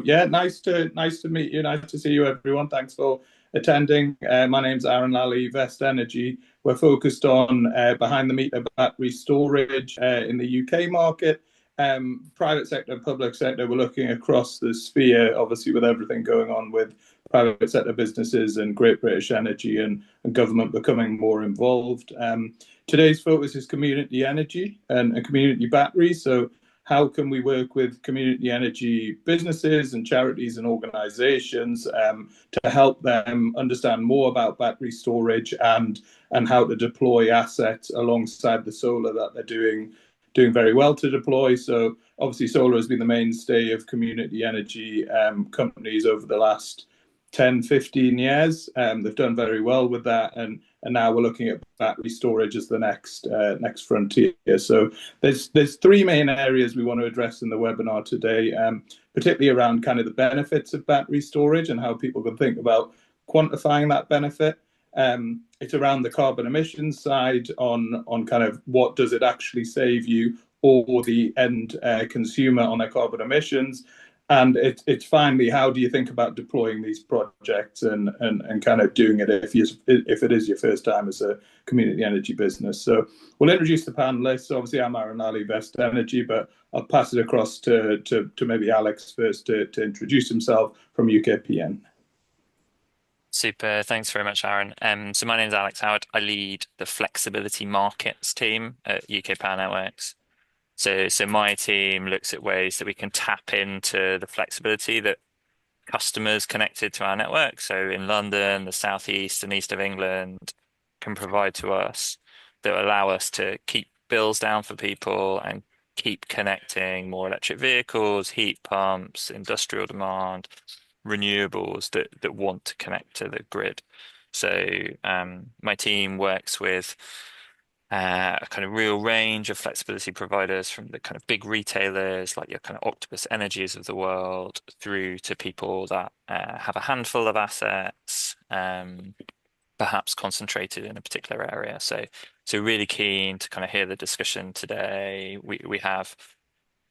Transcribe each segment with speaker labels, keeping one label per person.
Speaker 1: Yeah, nice to meet you. Nice to see you, everyone. Thanks for attending. My name's Aaron Lally, Vest Energy. We're focused on behind the meter battery storage in the UK market. Private sector, public sector. We're looking across the sphere, obviously, with everything going on with private sector businesses and Great British Energy and government becoming more involved. Today's focus is community energy and community batteries. So how can we work with community energy businesses and charities and organizations to help them understand more about battery storage and how to deploy assets alongside the solar that they're doing very well to deploy. So obviously solar has been the mainstay of community energy companies over the last 10, 15 years. They've done very well with that, and now we're looking at battery storage as the next frontier. So there's three main areas we want to address in the webinar today, particularly around kind of the benefits of battery storage and how people can think about quantifying that benefit. It's around the carbon emissions side on kind of what does it actually save you or the end consumer on their carbon emissions. And it's finally, how do you think about deploying these projects and kind of doing it if it is your first time as a community energy business? So we'll introduce the panelists. Obviously, I'm Aaron Lally, Vest Energy, but I'll pass it across to maybe Alex first to introduce himself from UKPN.
Speaker 2: Super. Thanks very much, Aaron. So my name is Alex Howard. I lead the flexibility markets team at UK Power Networks. So my team looks at ways that we can tap into the flexibility that customers connected to our network, so in London, the southeast and east of England, can provide to us that allow us to keep bills down for people and keep connecting more electric vehicles, heat pumps, industrial demand, renewables that want to connect to the grid. So my team works with a kind of real range of flexibility providers, from the kind of big retailers like your kind of Octopus Energies of the world through to people that have a handful of assets, perhaps concentrated in a particular area. So really keen to kind of hear the discussion today. We have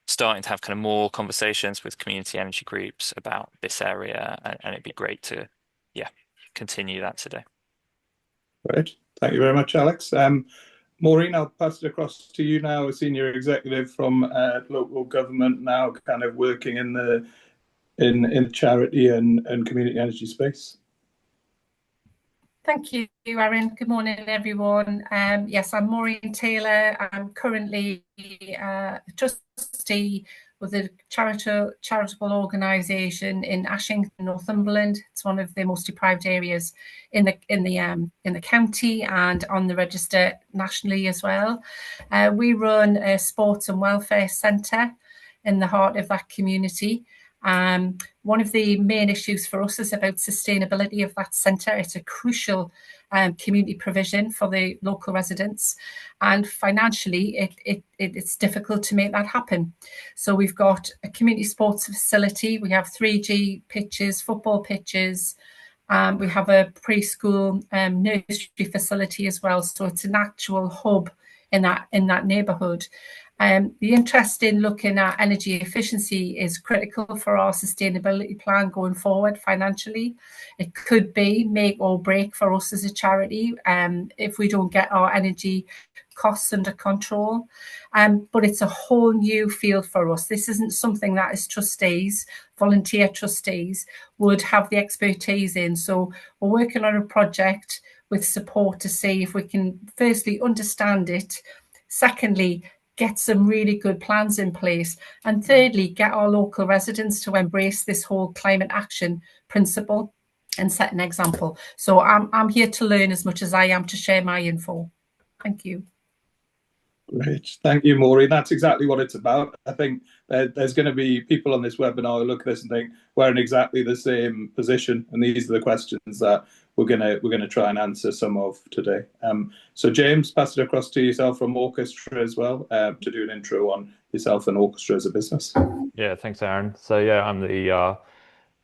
Speaker 2: starting to have kind of more conversations with community energy groups about this area, and it'd be great to continue that today.
Speaker 1: Great. Thank you very much, Alex. Maureen, I'll pass it across to you now, a senior executive from local government, now kind of working in the charity and community energy space.
Speaker 3: Thank you, Aaron. Good morning, everyone. Yes, I'm Maureen Taylor. I'm currently a trustee with a charitable organisation in Ashington, Northumberland. It's one of the most deprived areas in the county and on the register nationally as well. We run a sports and welfare centre in the heart of that community. One of the main issues for us is about sustainability of that centre. It's a crucial community provision for the local residents, and financially it's difficult to make that happen. So we've got a community sports facility. We have 3G pitches, football pitches. We have a preschool nursery facility as well. So it's an actual hub in that neighbourhood. The interest in looking at energy efficiency is critical for our sustainability plan going forward financially. It could be make or break for us as a charity if we don't get our energy costs under control. But it's a whole new field for us. This isn't something that as trustees, volunteer trustees, would have the expertise in. So we're working on a project with support to see if we can firstly understand it, secondly get some really good plans in place, and thirdly get our local residents to embrace this whole climate action principle and set an example. So I'm here to learn as much as I am to share my info. Thank you.
Speaker 1: Great. Thank you, Maureen. That's exactly what it's about. I think there's going to be people on this webinar who look at this and think we're in exactly the same position, and these are the questions that we're going to try and answer some of today. So James, pass it across to yourself from Orkestra as well to do an intro on yourself and Orkestra as a business.
Speaker 4: Yeah, thanks, Aaron. So yeah, I'm the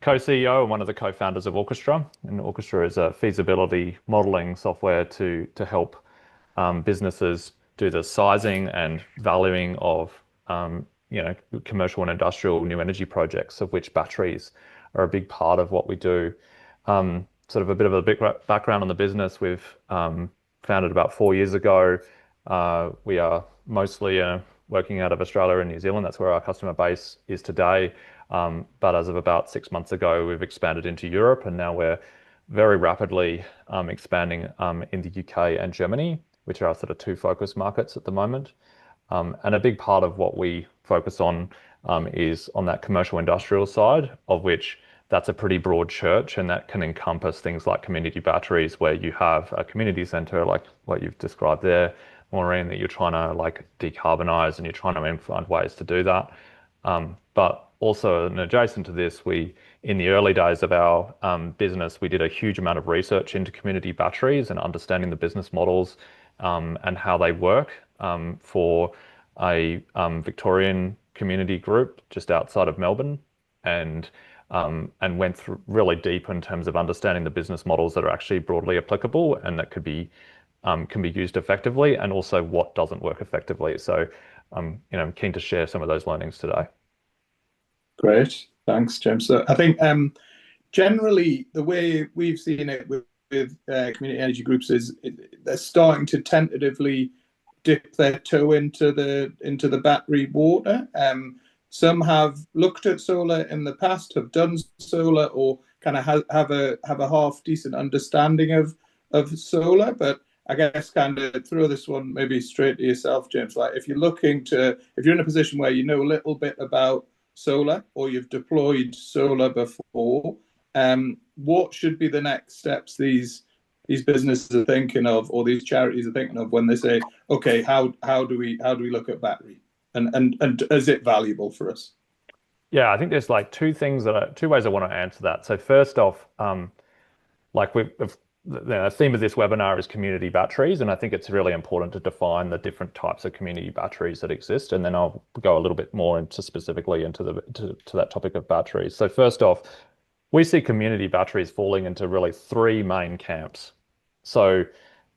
Speaker 4: co-CEO and one of the co-founders of Orkestra, and Orkestra is a feasibility modelling software to help businesses do the sizing and valuing of commercial and industrial new energy projects, of which batteries are a big part of what we do. Sort of a bit of a big background on the business. We've founded about 4 years ago. We are mostly working out of Australia and New Zealand. That's where our customer base is today. But as of about 6 months ago, we've expanded into Europe, and now we're very rapidly expanding in the UK and Germany, which are our sort of two focus markets at the moment. And a big part of what we focus on is on that commercial industrial side, of which that's a pretty broad church, and that can encompass things like community batteries, where you have a community centre like what you've described there, Maureen, that you're trying to like decarbonise, and you're trying to find ways to do that. But also, and adjacent to this, in the early days of our business, we did a huge amount of research into community batteries and understanding the business models and how they work for a Victorian community group just outside of Melbourne, and went through really deep in terms of understanding the business models that are actually broadly applicable and that can be used effectively, and also what doesn't work effectively. So I'm keen to share some of those learnings today.
Speaker 1: Great, thanks, James. So I think generally the way we've seen it with community energy groups is they're starting to tentatively dip their toe into the battery water. Some have looked at solar in the past, have done solar, or kind of have a half decent understanding of solar. But I guess kind of throw this one maybe straight to yourself, James. Like if you're in a position where you know a little bit about solar, or you've deployed solar before, what should be the next steps these businesses are thinking of, or these charities are thinking of, when they say, okay, how do we look at battery, and is it valuable for us?
Speaker 4: Yeah, I think there's like two ways I want to answer that. So first off, like the theme of this webinar is community batteries, and I think it's really important to define the different types of community batteries that exist, and then I'll go a little bit more specifically into that topic of batteries. So first off, we see community batteries falling into really three main camps. So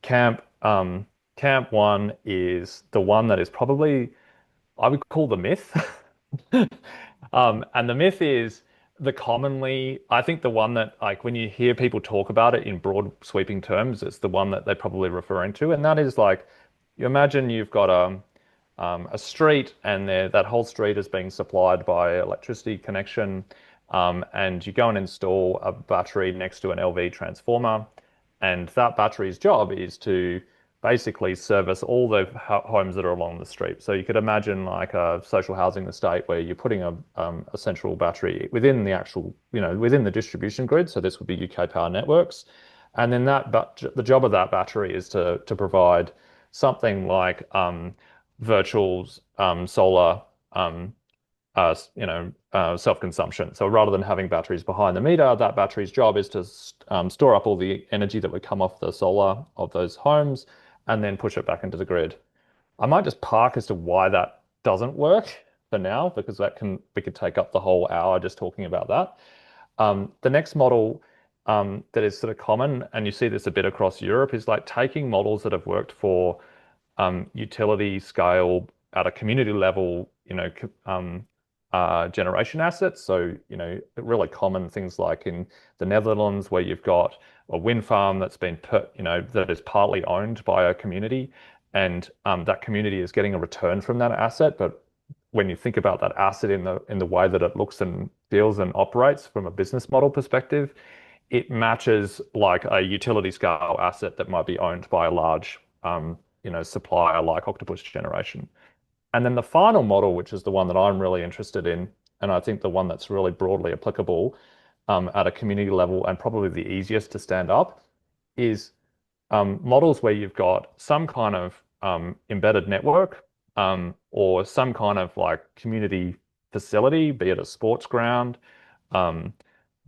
Speaker 4: camp one is the one that is probably, I would call, the myth. And the myth is I think the one that, like, when you hear people talk about it in broad sweeping terms, it's the one that they're probably referring to. And that is like, you imagine you've got a street, and that whole street is being supplied by electricity connection. And you go and install a battery next to an LV transformer. And that battery's job is to basically service all the homes that are along the street. So you could imagine like a social housing estate where you're putting a central battery within the actual, within the distribution grid. So this would be UK Power Networks. And then the job of that battery is to provide something like virtual solar self-consumption. So rather than having batteries behind the meter, that battery's job is to store up all the energy that would come off the solar of those homes and then push it back into the grid. I might just park as to why that doesn't work for now, because we could take up the whole hour just talking about that. The next model that is sort of common, and you see this a bit across Europe, is like taking models that have worked for utility scale at a community level, generation assets. So, really common things like in the Netherlands, where you've got a wind farm that's been that is partly owned by a community, and that community is getting a return from that asset. But when you think about that asset in the way that it looks and feels and operates from a business model perspective, it matches like a utility scale asset that might be owned by a large supplier like Octopus Generation. And then the final model, which is the one that I'm really interested in, and I think the one that's really broadly applicable at a community level and probably the easiest to stand up, is models where you've got some kind of embedded network or some kind of like community facility, be it a sports ground,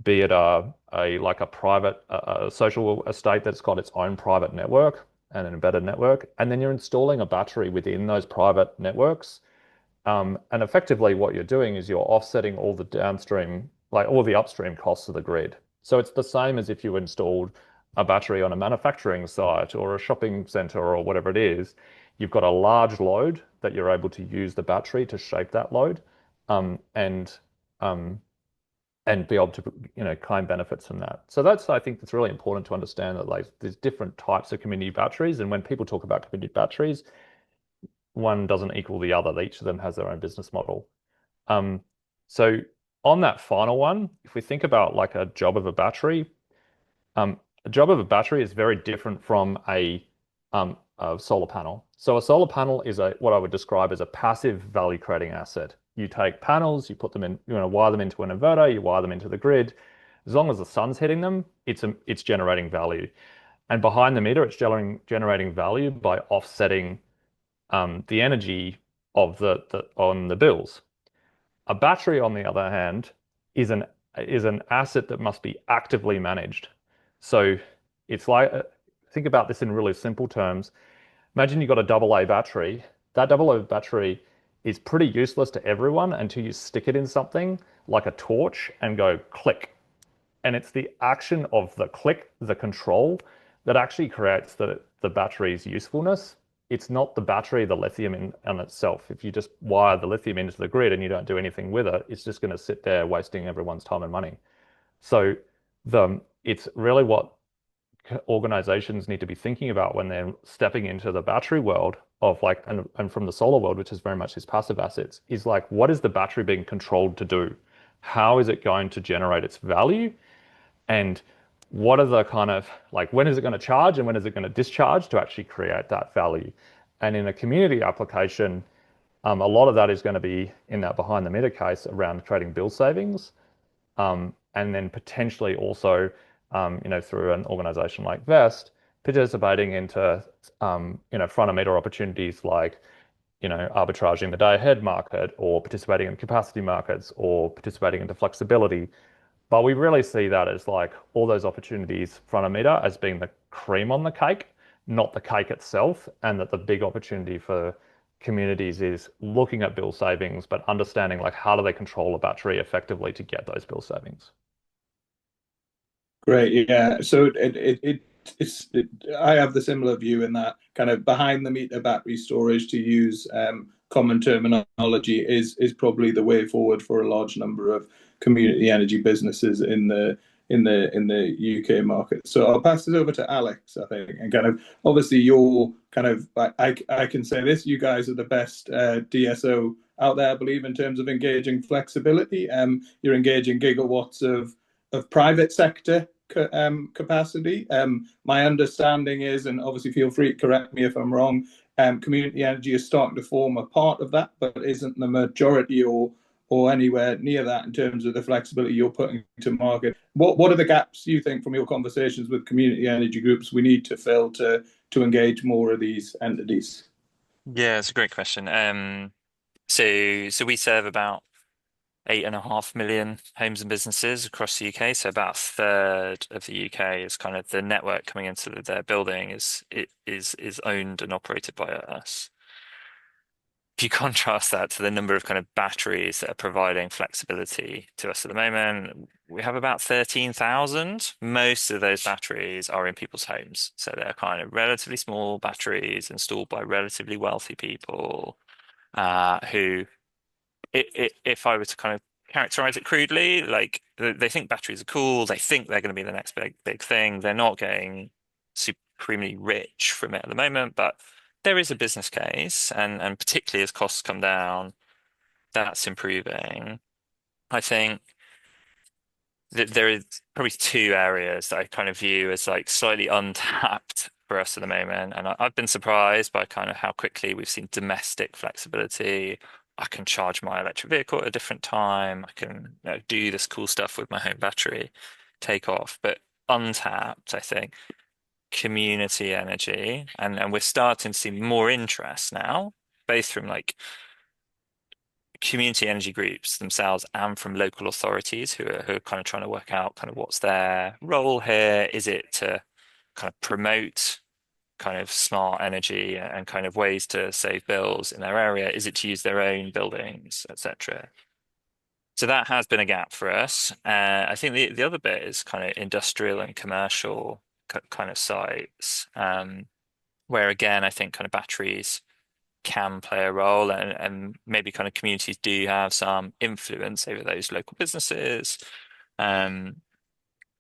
Speaker 4: be it like a private social estate that's got its own private network and an embedded network, and then you're installing a battery within those private networks. And effectively what you're doing is you're offsetting all the downstream, like all the upstream costs of the grid. So it's the same as if you installed a battery on a manufacturing site or a shopping center or whatever it is. You've got a large load that you're able to use the battery to shape that load. and be able to, claim benefits from that. So I think it's really important to understand that like there's different types of community batteries, and when people talk about community batteries, one doesn't equal the other. Each of them has their own business model. So on that final one, if we think about like a job of a battery, a job of a battery is very different from a solar panel. So a solar panel is what I would describe as a passive value creating asset. You take panels, you put them in, wire them into an inverter, you wire them into the grid. As long as the sun's hitting them, it's generating value. And behind the meter, it's generating value by offsetting the energy of on the bills. A battery, on the other hand, is an asset that must be actively managed. So it's like, think about this in really simple terms. Imagine you've got a AA battery. That AA battery is pretty useless to everyone until you stick it in something like a torch and go click. And it's the action of the click, the control, that actually creates the battery's usefulness. It's not the battery, the lithium in itself. If you just wire the lithium into the grid and you don't do anything with it, it's just going to sit there wasting everyone's time and money. So it's really what organizations need to be thinking about when they're stepping into the battery world of like, and from the solar world, which is very much these passive assets, is like, what is the battery being controlled to do? How is it going to generate its value? And what are the kind of like, when is it going to charge and when is it going to discharge to actually create that value? And in a community application, a lot of that is going to be in that behind the meter case around creating bill savings. And then potentially also, through an organization like Vest, participating into, front of meter opportunities like, arbitraging the day ahead market or participating in capacity markets or participating into flexibility. But we really see that as like all those opportunities front of meter as being the cream on the cake, not the cake itself, and that the big opportunity for communities is looking at bill savings, but understanding like how do they control a battery effectively to get those bill savings.
Speaker 1: Great, yeah. So I have the similar view in that kind of behind the meter battery storage, to use common terminology, is probably the way forward for a large number of community energy businesses in the UK market. So I'll pass it over to Alex, I think, and kind of obviously you're kind of I can say this, you guys are the best DSO out there, I believe, in terms of engaging flexibility. You're engaging gigawatts of private sector capacity. My understanding is, and obviously feel free to correct me if I'm wrong, community energy is starting to form a part of that, but isn't the majority or anywhere near that in terms of the flexibility you're putting to market. What are the gaps you think from your conversations with community energy groups we need to fill to engage more of these entities?
Speaker 2: Yeah, it's a great question. So we serve about 8.5 million homes and businesses across the UK. So about a third of the UK is kind of the network coming into their building is owned and operated by us. If you contrast that to the number of kind of batteries that are providing flexibility to us at the moment, we have about 13,000. Most of those batteries are in people's homes. So they're kind of relatively small batteries installed by relatively wealthy people who, if I were to kind of characterize it crudely, like they think batteries are cool. They think they're going to be the next big thing. They're not getting supremely rich from it at the moment, but there is a business case, and particularly as costs come down, that's improving. I think that there is probably two areas that I kind of view as like slightly untapped for us at the moment, and I've been surprised by kind of how quickly we've seen domestic flexibility. I can charge my electric vehicle at a different time. I can do this cool stuff with my home battery, take off. But untapped, I think, community energy, and we're starting to see more interest now, both from like community energy groups themselves and from local authorities who are kind of trying to work out kind of what's their role here. Is it to kind of promote kind of smart energy and kind of ways to save bills in their area? Is it to use their own buildings, etc.? So that has been a gap for us. I think the other bit is kind of industrial and commercial kind of sites, where again, I think kind of batteries can play a role, and maybe kind of communities do have some influence over those local businesses. If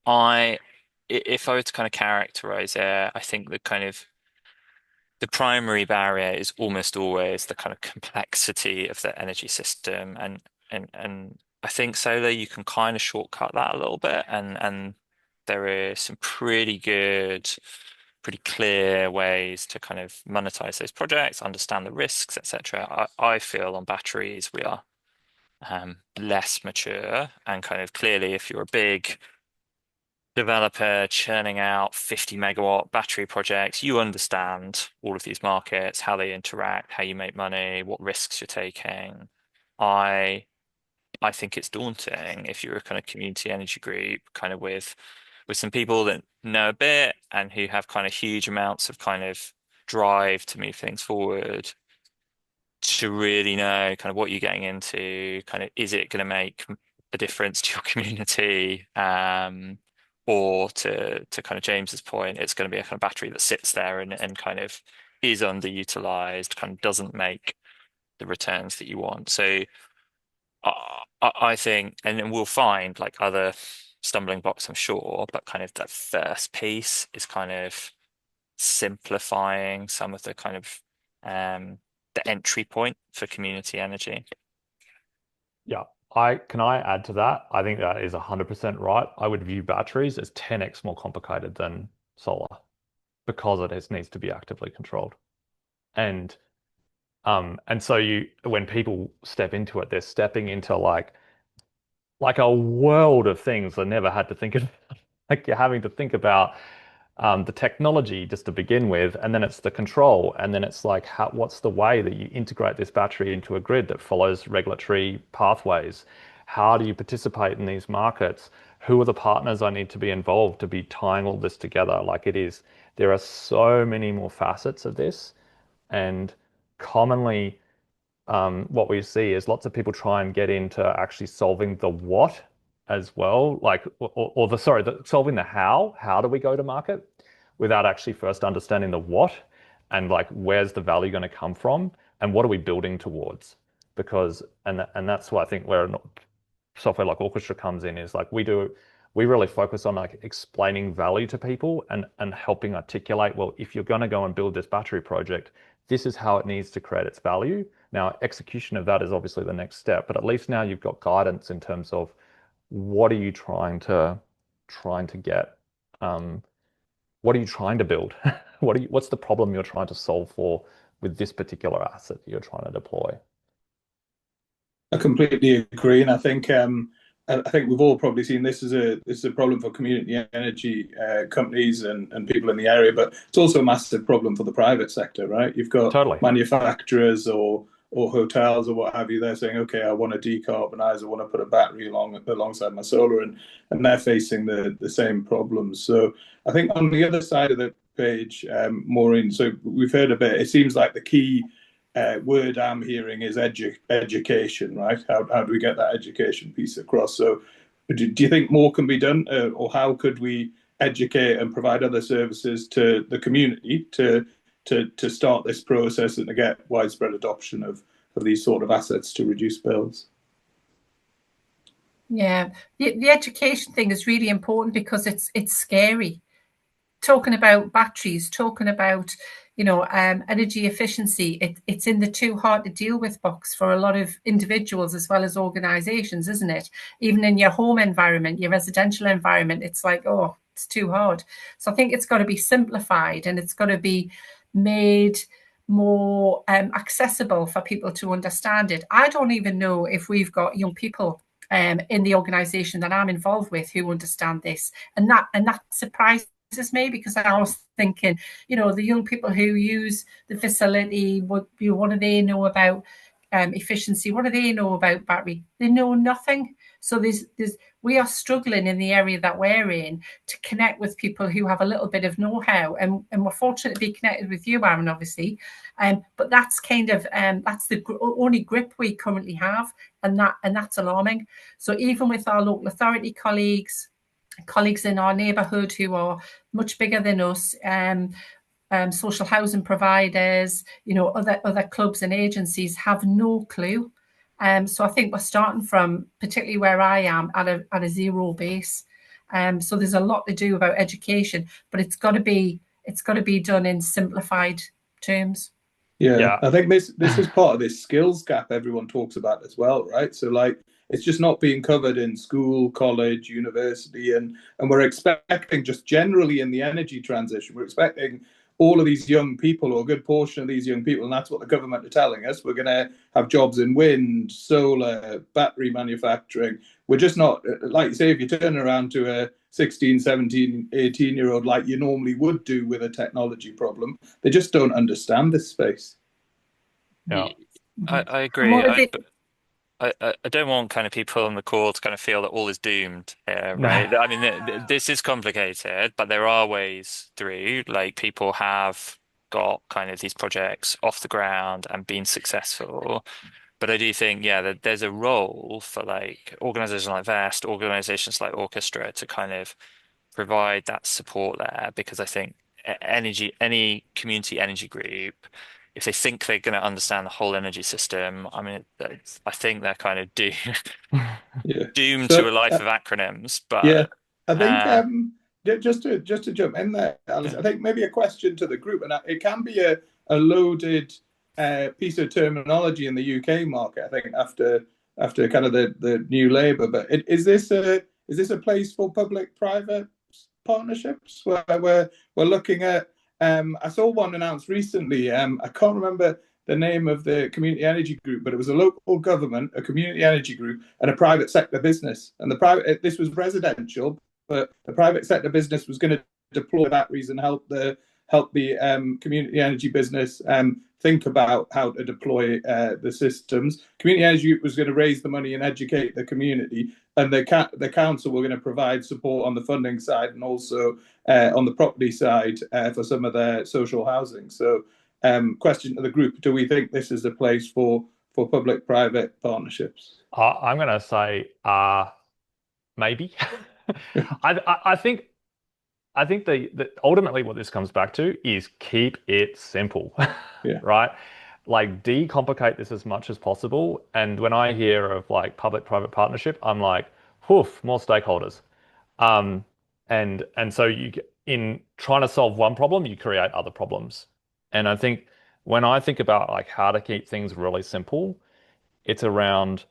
Speaker 2: I were to kind of characterize it, I think the primary barrier is almost always the kind of complexity of the energy system, and I think solar, you can kind of shortcut that a little bit, and there are some pretty good, pretty clear ways to kind of monetize those projects, understand the risks, etc. I feel on batteries we are less mature, and kind of clearly if you're a big developer churning out 50 megawatt battery projects, you understand all of these markets, how they interact, how you make money, what risks you're taking. I think it's daunting if you're a kind of community energy group, kind of with some people that know a bit and who have kind of huge amounts of kind of drive to move things forward, to really know kind of what you're getting into, kind of is it going to make a difference to your community, or to kind of James's point, it's going to be a kind of battery that sits there and kind of is underutilized, kind of doesn't make the returns that you want. So I think, and then we'll find like other stumbling blocks, I'm sure, but kind of that first piece is kind of simplifying some of the kind of the entry point for community energy.
Speaker 4: Yeah. Can I add to that? I think that is 100% right. I would view batteries as 10x more complicated than solar because it needs to be actively controlled. And so when people step into it, they're stepping into like a world of things they never had to think of. Like you're having to think about the technology just to begin with, and then it's the control, and then it's like what's the way that you integrate this battery into a grid that follows regulatory pathways? How do you participate in these markets? Who are the partners I need to be involved to be tying all this together? Like there are so many more facets of this, and commonly what we see is lots of people try and get into actually solving the what as well, like solving the how. How do we go to market, without actually first understanding the what, and like where's the value going to come from, and what are we building towards? Because and that's why I think where software like Orkestra comes in, is like we really focus on like explaining value to people and helping articulate, well, if you're going to go and build this battery project, this is how it needs to create its value. Now, execution of that is obviously the next step, but at least now you've got guidance in terms of what are you trying to get? What are you trying to build? What's the problem you're trying to solve for with this particular asset that you're trying to deploy?
Speaker 1: I completely agree, and I think we've all probably seen this is a problem for community energy companies and people in the area, but it's also a massive problem for the private sector, right? You've got
Speaker 4: Totally.
Speaker 1: manufacturers or hotels or what have you. They're saying, okay, I want to decarbonize, I want to put a battery alongside my solar, and they're facing the same problems. So I think on the other side of the page, Maureen, so we've heard a bit. It seems like the key word I'm hearing is education, right? How do we get that education piece across? So do you think more can be done, or how could we educate and provide other services to the community to start this process and to get widespread adoption of these sort of assets to reduce bills?
Speaker 3: Yeah, the education thing is really important because it's scary. Talking about batteries, talking about energy efficiency, it's in the too hard to deal with box for a lot of individuals as well as organizations, isn't it? Even in your home environment, your residential environment, it's like, oh, it's too hard. So I think it's got to be simplified, and it's got to be made more accessible for people to understand it. I don't even know if we've got young people in the organization that I'm involved with who understand this, and that surprises me, because I was thinking, the young people who use the facility, what do they know about efficiency? What do they know about battery? They know nothing. So we are struggling in the area that we're in to connect with people who have a little bit of know-how, and we're fortunate to be connected with you, Aaron, obviously. But that's kind of that's the only grip we currently have, and that's alarming. So even with our local authority colleagues in our neighbourhood who are much bigger than us, social housing providers, other clubs and agencies have no clue. So I think we're starting from, particularly where I am, at a zero base. So there's a lot to do about education, but it's got to be done in simplified terms.
Speaker 1: Yeah, I think this is part of this skills gap everyone talks about as well, right? So like it's just not being covered in school, college, university, and we're expecting just generally in the energy transition, we're expecting all of these young people, or a good portion of these young people, and that's what the government are telling us, we're going to have jobs in wind, solar, battery manufacturing. We're just not, like you say, if you turn around to a 16, 17, 18-year-old like you normally would do with a technology problem, they just don't understand this space.
Speaker 2: Yeah, I agree. I don't want kind of people on the call to kind of feel that all is doomed here, right? I mean, this is complicated, but there are ways through. Like people have got kind of these projects off the ground and been successful. But I do think, yeah, that there's a role for like organizations like VEST, organizations like Orkestra to kind of provide that support there, because I think any community energy group, if they think they're going to understand the whole energy system, I mean, I think they're kind of doomed to a life of acronyms. But
Speaker 1: I think just to jump in there, Alice, I think maybe a question to the group, and it can be a loaded piece of terminology in the UK market. I think after kind of the new Labour, but is this a place for public-private partnerships where we're looking at? I saw one announced recently. I can't remember the name of the community energy group, but it was a local government, a community energy group, and a private sector business. And this was residential, but the private sector business was going to deploy batteries and help the community energy business think about how to deploy the systems. Community energy was going to raise the money and educate the community, and the council were going to provide support on the funding side and also on the property side for some of their social housing. So, question to the group: do we think this is a place for public-private partnerships?
Speaker 4: I'm going to say maybe. I think that ultimately what this comes back to is keep it simple, right? Like decomplicate this as much as possible. And when I hear of like public-private partnership, I'm like, whoof, more stakeholders. And so in trying to solve one problem, you create other problems. And I think when I think about like how to keep things really simple, it's around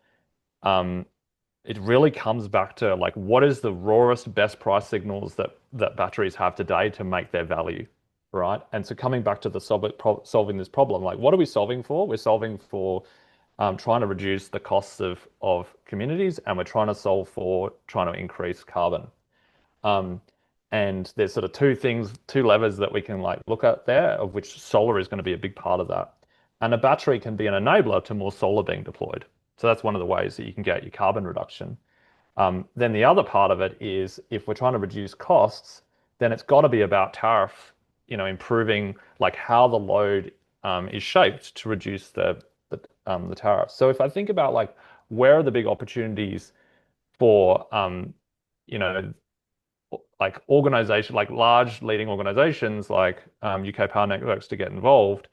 Speaker 4: it really comes back to like what is the rawest best price signals that batteries have today to make their value, right? And so coming back to the solving this problem, like what are we solving for? We're solving for trying to reduce the costs of communities, and we're trying to solve for trying to increase carbon. And there's sort of two levers that we can like look at there, of which solar is going to be a big part of that. And a battery can be an enabler to more solar being deployed. So that's one of the ways that you can get your carbon reduction. Then the other part of it is if we're trying to reduce costs, then it's got to be about tariff, improving like how the load is shaped to reduce the tariff. So if I think about like where are the big opportunities for like organization, like large leading organizations like UK Power Networks to get involved.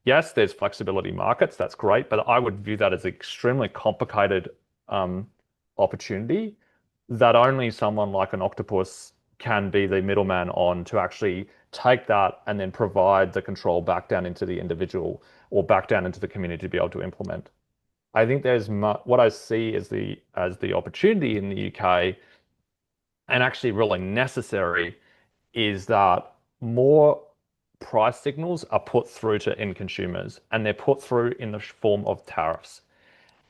Speaker 4: Yes, there's flexibility markets. That's great, but I would view that as an extremely complicated opportunity that only someone like an Octopus can be the middleman on to actually take that and then provide the control back down into the individual or back down into the community to be able to implement. I think there's what I see as the opportunity in the UK, and actually really necessary, is that more price signals are put through to end consumers, and they're put through in the form of tariffs.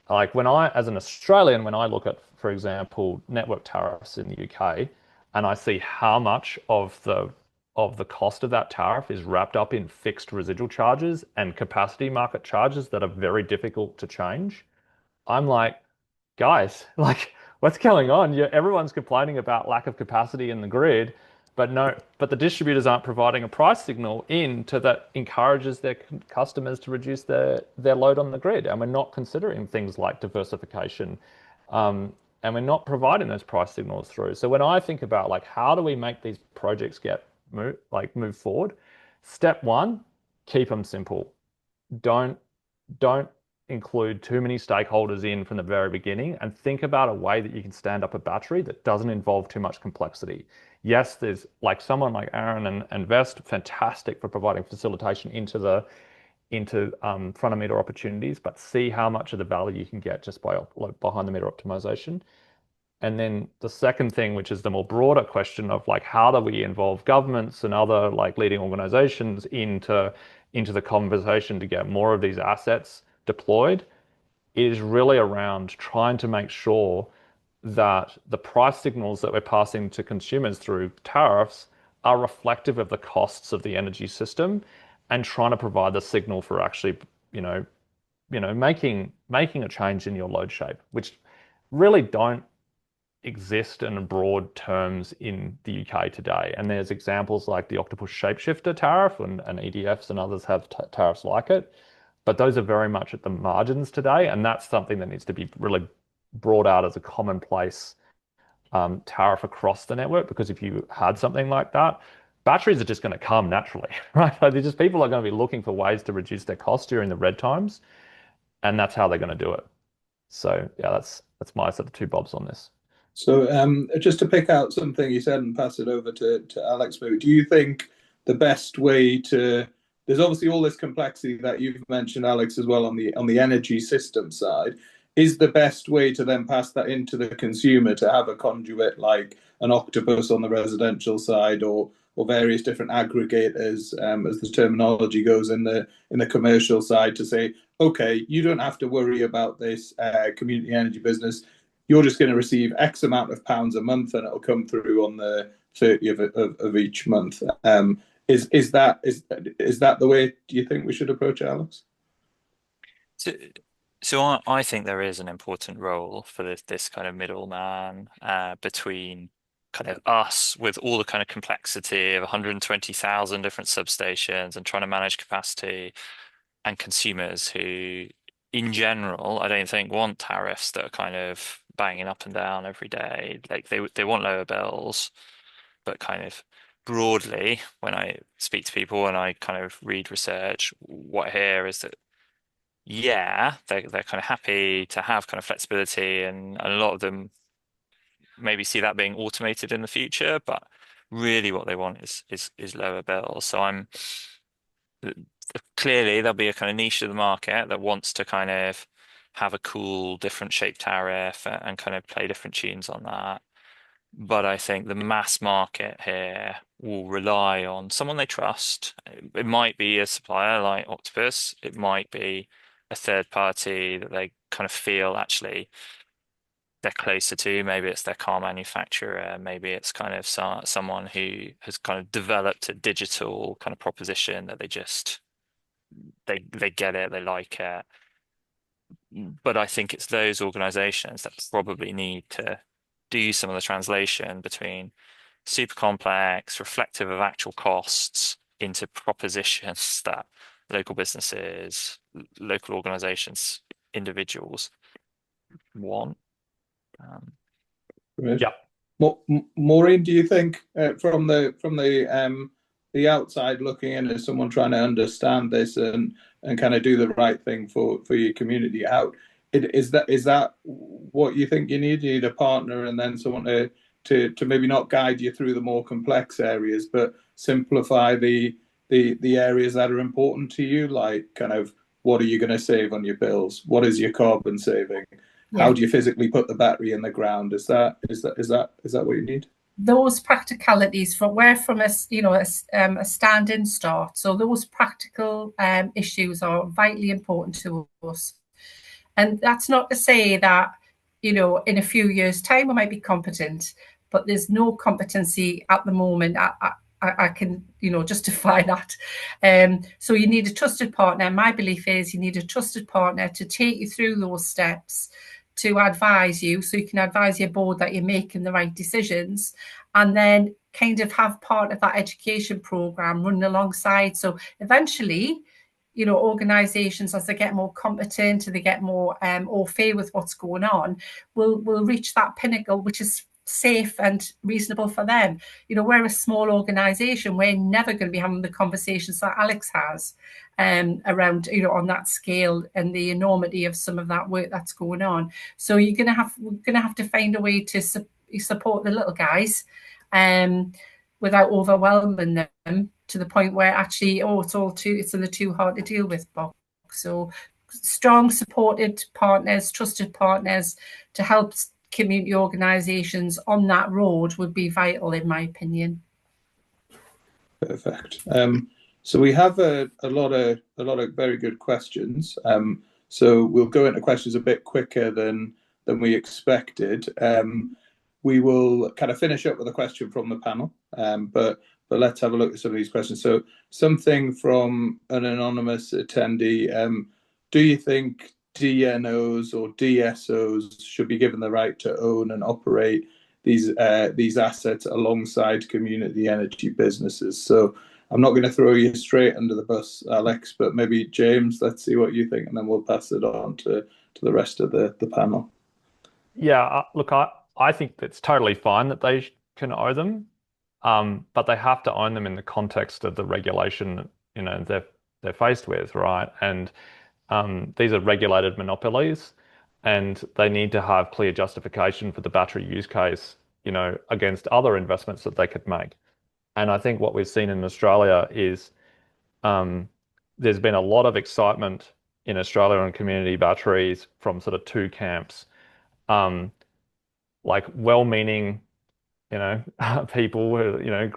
Speaker 4: Like as an Australian, when I look at, for example, network tariffs in the UK, and I see how much of the cost of that tariff is wrapped up in fixed residual charges and capacity market charges that are very difficult to change, I'm like, guys, like what's going on? Everyone's complaining about lack of capacity in the grid, but the distributors aren't providing a price signal that encourages their customers to reduce their load on the grid. And we're not considering things like diversification. And we're not providing those price signals through. So when I think about like how do we make these projects move forward, Step one, keep them simple. Don't include too many stakeholders in from the very beginning, and think about a way that you can stand up a battery that doesn't involve too much complexity. Yes, there's like someone like Aaron and Vest, fantastic for providing facilitation into front of meter opportunities, but see how much of the value you can get just by like behind the meter optimization. And then the second thing, which is the more broader question of like, how do we involve governments and other like leading organizations into the conversation to get more of these assets deployed, is really around trying to make sure that the price signals that we're passing to consumers through tariffs are reflective of the costs of the energy system, and trying to provide the signal for actually, making a change in your load shape, which really don't exist in broad terms in the UK today. And there's examples like the octopus shapeshifter tariff, and EDFs and others have tariffs like it. But those are very much at the margins today. And that's something that needs to be really brought out as a commonplace tariff across the network. Because if you had something like that, batteries are just going to come naturally, right? Like they're just, people are going to be looking for ways to reduce their costs during the red times. And that's how they're going to do it. So yeah, that's my sort of two bobs on this.
Speaker 1: So just to pick out something you said and pass it over to Alex, maybe, do you think the best way to, there's obviously all this complexity that you've mentioned, Alex, as well on the energy system side, is the best way to then pass that into the consumer to have a conduit like an octopus on the residential side, or various different aggregators, as the terminology goes in the commercial side, to say, okay, you don't have to worry about this community energy business. You're just going to receive X amount of pounds a month, and it'll come through on the 30th of each month. Is that the way do you think we should approach it, Alex?
Speaker 2: So I think there is an important role for this kind of middleman between kind of us with all the kind of complexity of 120,000 different substations and trying to manage capacity, and consumers who, in general, I don't think want tariffs that are kind of banging up and down every day. Like they want lower bills, but kind of broadly, when I speak to people and I kind of read research, what I hear is that yeah, they're kind of happy to have kind of flexibility, and a lot of them maybe see that being automated in the future, but really what they want is lower bills. So clearly there'll be a kind of niche of the market that wants to kind of have a cool different shape tariff and kind of play different tunes on that. But I think the mass market here will rely on someone they trust. It might be a supplier like Octopus. It might be a third party that they kind of feel actually they're closer to. Maybe it's their car manufacturer. Maybe it's kind of someone who has kind of developed a digital kind of proposition that they get it, they like it. But I think it's those organizations that probably need to do some of the translation between super complex, reflective of actual costs, into propositions that local businesses, local organizations, individuals want.
Speaker 1: Yeah. Maureen, do you think from the outside looking in, as someone trying to understand this and kind of do the right thing for your community out, is that what you think you need? You need a partner, and then someone to maybe not guide you through the more complex areas, but simplify the areas that are important to you, like kind of what are you going to save on your bills? What is your carbon saving? Yeah. How do you physically put the battery in the ground? Is that what you need?
Speaker 3: Those practicalities from a standing start. So those practical issues are vitally important to us. And that's not to say that, in a few years' time we might be competent, but there's no competency at the moment. I can, justify that. So you need a trusted partner. My belief is you need a trusted partner to take you through those steps, to advise you, so you can advise your board that you're making the right decisions, and then kind of have part of that education program running alongside. So eventually, organizations, as they get more competent and they get more au fait with what's going on, will reach that pinnacle, which is safe and reasonable for them. You know, we're a small organisation. We're never going to be having the conversations that Alex has around, you know, on that scale and the enormity of some of that work that's going on. So we're going to have to find a way to support the little guys without overwhelming them to the point where actually, it's in the too hard to deal with box. So strong, supported partners, trusted partners to help community organisations on that road would be vital, in my opinion.
Speaker 1: Perfect. So we have a lot of very good questions. So we'll go into questions a bit quicker than we expected. We will kind of finish up with a question from the panel, but let's have a look at some of these questions. So something from an anonymous attendee. Do you think DNOs or DSOs should be given the right to own and operate these assets alongside community energy businesses? So I'm not going to throw you straight under the bus, Alex, but maybe James, let's see what you think, and then we'll pass it on to the rest of the panel.
Speaker 4: Yeah, look, I think it's totally fine that they can own them, but they have to own them in the context of the regulation, you know, they're faced with, right? And these are regulated monopolies, and they need to have clear justification for the battery use case, you know, against other investments that they could make. And I think what we've seen in Australia is there's been a lot of excitement in Australia on community batteries from sort of two camps. Like well-meaning, you know, people who, you know,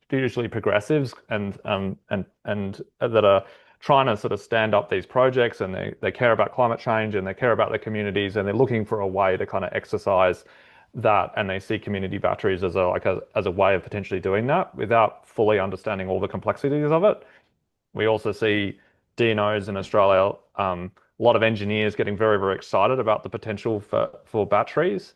Speaker 4: usually progressives and that are trying to sort of stand up these projects, and they care about climate change and they care about their communities, and they're looking for a way to kind of exercise that, and they see community batteries as a way of potentially doing that without fully understanding all the complexities of it. We also see DNOs in Australia, a lot of engineers getting very, very excited about the potential for batteries.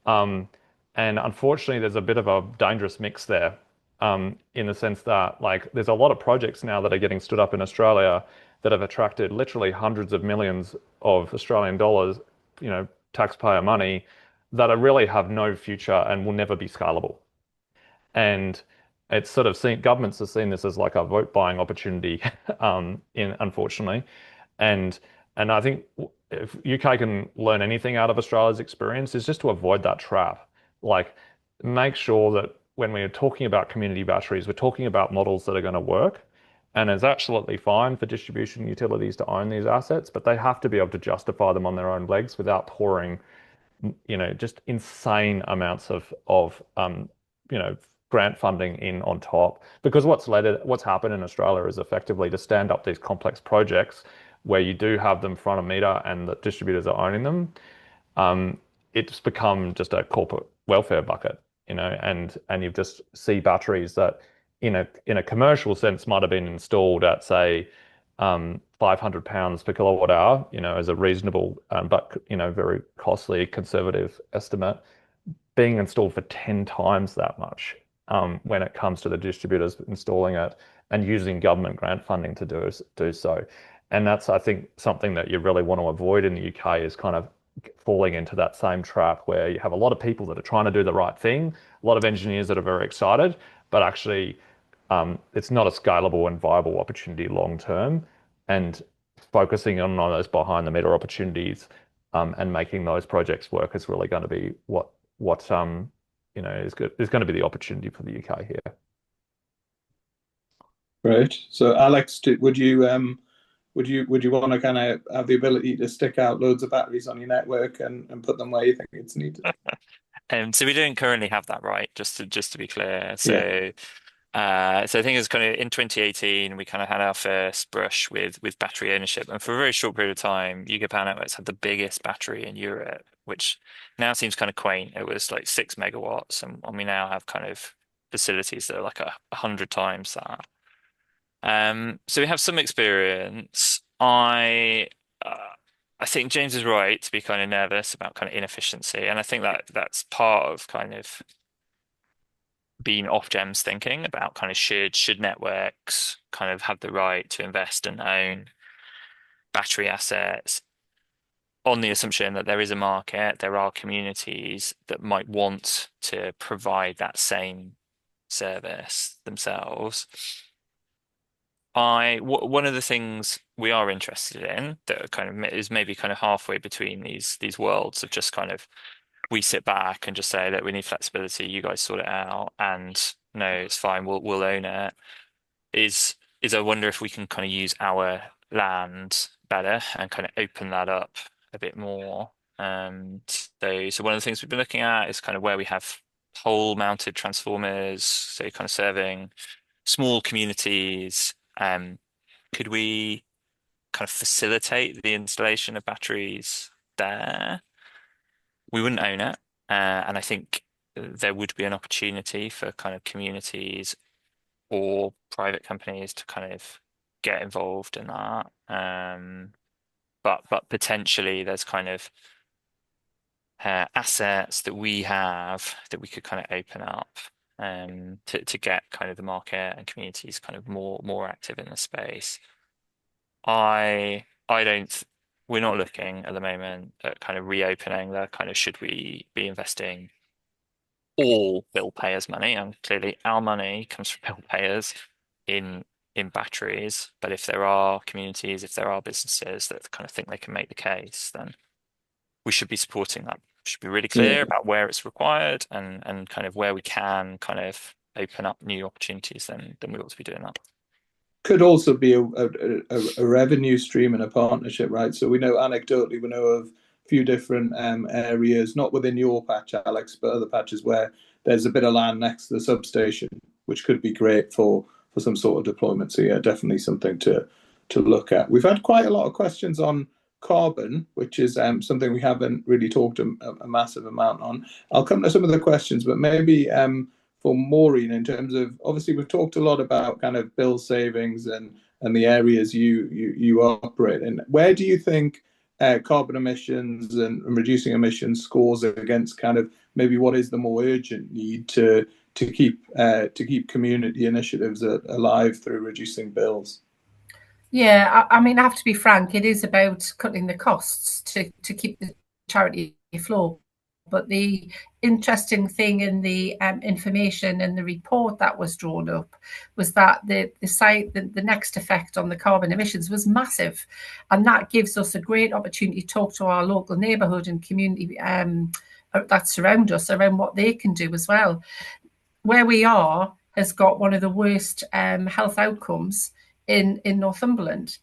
Speaker 4: And unfortunately, there's a bit of a dangerous mix there, in the sense that, like, there's a lot of projects now that are getting stood up in Australia that have attracted literally hundreds of millions of Australian dollars, you know, taxpayer money, that are really have no future and will never be scalable. And it's sort of governments have seen this as like a vote buying opportunity, unfortunately. And I think if UK can learn anything out of Australia's experience, is just to avoid that trap. Like, make sure that when we're talking about community batteries, we're talking about models that are going to work. And it's absolutely fine for distribution utilities to own these assets, but they have to be able to justify them on their own legs without pouring, you know, just insane amounts of you know, grant funding in on top. Because what's happened in Australia is effectively to stand up these complex projects where you do have them front of meter and the distributors are owning them. It's become just a corporate welfare bucket, you know, and you just see batteries that in a commercial sense might have been installed at, say, £500 per kilowatt hour, you know, as a reasonable but, you know, very costly conservative estimate, being installed for 10 times that much when it comes to the distributors installing it and using government grant funding to do so. And that's, I think, something that you really want to avoid in the UK, is kind of falling into that same trap where you have a lot of people that are trying to do the right thing, a lot of engineers that are very excited, but actually it's not a scalable and viable opportunity long term. And focusing on those behind the meter opportunities and making those projects work is really going to be what you know, is going to be the opportunity for the UK here.
Speaker 1: Right. So Alex, would you want to kind of have the ability to stick out loads of batteries on your network and put them where you think it's needed?
Speaker 2: So we don't currently have that right, just to be clear. So
Speaker 1: Yeah.
Speaker 2: So I think it's kind of in 2018 we kind of had our first brush with battery ownership, and for a very short period of time, UK Power Networks had the biggest battery in Europe, which now seems kind of quaint. It was like 6 megawatts, and we now have kind of facilities that are like 100 times that. So we have some experience. I think James is right to be kind of nervous about kind of inefficiency, and I think that's part of kind of being Ofgem's thinking about kind of should networks kind of have the right to invest and own battery assets on the assumption that there is a market, there are communities that might want to provide that same service themselves. One of the things we are interested in that kind of is maybe kind of halfway between these worlds of just kind of we sit back and just say that we need flexibility, you guys sort it out, and no, it's fine, we'll own it. Is I wonder if we can kind of use our land better and kind of open that up a bit more. So one of the things we've been looking at is kind of where we have pole mounted transformers, so kind of serving small communities. Could we kind of facilitate the installation of batteries there? We wouldn't own it, and I think there would be an opportunity for kind of communities or private companies to kind of get involved in that. But potentially there's kind of assets that we have that we could kind of open up to get kind of the market and communities kind of more active in the space. I don't we're not looking at the moment at kind of reopening the kind of should we be investing all bill payers' money, and clearly our money comes from bill payers in batteries. But if there are communities, if there are businesses that kind of think they can make the case, then we should be supporting that. We should be really clear about where it's required and kind of where we can kind of open up new opportunities, then we ought to be doing that.
Speaker 1: Could also be a revenue stream and a partnership, right? So we know anecdotally, we know of a few different areas, not within your patch, Alex, but other patches where there's a bit of land next to the substation, which could be great for some sort of deployment. So yeah, definitely something to look at. We've had quite a lot of questions on carbon, which is something we haven't really talked a massive amount on. I'll come to some of the questions, but maybe for Maureen, in terms of, obviously we've talked a lot about kind of bill savings and the areas you operate in. Where do you think carbon emissions and reducing emissions scores against kind of maybe what is the more urgent need to keep community initiatives alive through reducing bills?
Speaker 3: Yeah, I mean, I have to be frank, it is about cutting the costs to keep the charity afloat. But the interesting thing in the information and the report that was drawn up was that the next effect on the carbon emissions was massive. And that gives us a great opportunity to talk to our local neighbourhood and community that surround us around what they can do as well. Where we are has got one of the worst health outcomes in Northumberland.